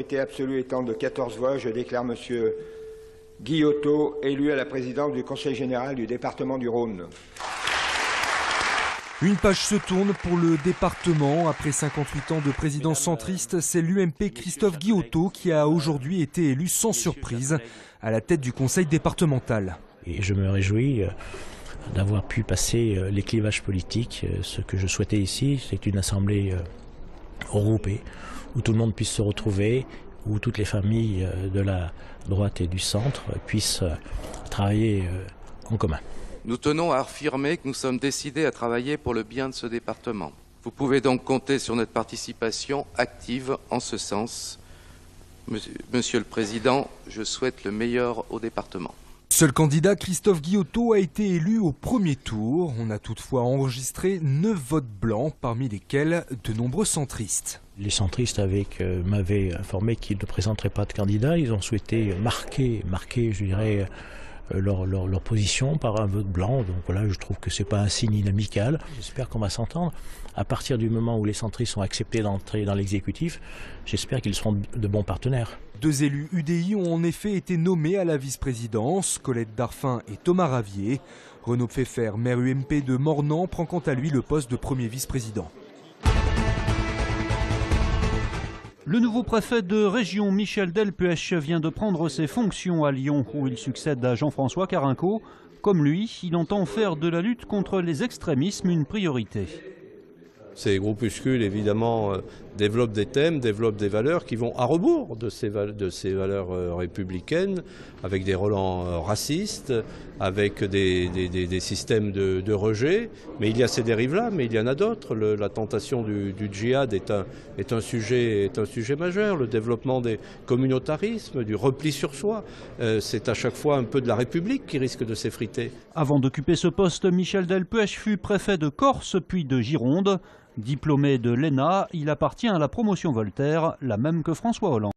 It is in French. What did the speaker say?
majorité absolue étant de 14 voix, je déclare M. Guillotot élu à la présidence du Conseil général du département du Rhône. Une page se tourne pour le département. Après 58 ans de présidence centriste, c'est l'UMP Christophe Guillotot qui a aujourd'hui été élu sans surprise à la tête du conseil départemental. Et je me réjouis d'avoir pu passer les clivages politiques. Ce que je souhaitais ici, c'est une assemblée regroupée, où tout le monde puisse se retrouver, où toutes les familles de la droite et du centre puissent travailler en commun. Nous tenons à affirmer que nous sommes décidés à travailler pour le bien de ce département. Vous pouvez donc compter sur notre participation active en ce sens. Monsieur le Président, je souhaite le meilleur au département. Seul candidat, Christophe Guillotot a été élu au premier tour. On a toutefois enregistré 9 votes blancs, parmi lesquels de nombreux centristes. Les centristes m'avaient informé qu'ils ne présenteraient pas de candidat. Ils ont souhaité marquer je dirais, leur position par un vote blanc. Donc voilà, je trouve que ce n'est pas un signe inamical. J'espère qu'on va s'entendre. À partir du moment où les centristes ont accepté d'entrer dans l'exécutif, j'espère qu'ils seront de bons partenaires. 2 élus UDI ont en effet été nommés à la vice-présidence, Colette Darphin et Thomas Ravier. Renaud Pfeffer, maire UMP de Mornan, prend quant à lui le poste de premier vice-président. Le nouveau préfet de région, Michel Delpech, vient de prendre ses fonctions à Lyon, où il succède à Jean-François Carinco. Comme lui, il entend faire de la lutte contre les extrémismes une priorité. Ces groupuscules, évidemment, développent des thèmes, développent des valeurs qui vont à rebours de ces valeurs républicaines, avec des relents racistes, avec des systèmes de rejet. Mais il y a ces dérives-là, mais il y en a d'autres. La tentation du djihad est un sujet majeur. Le développement des communautarismes, du repli sur soi, c'est à chaque fois un peu de la République qui risque de s'effriter. Avant d'occuper ce poste, Michel Delpech fut préfet de Corse puis de Gironde. Diplômé de l'ENA, il appartient à la promotion Voltaire, la même que François Hollande.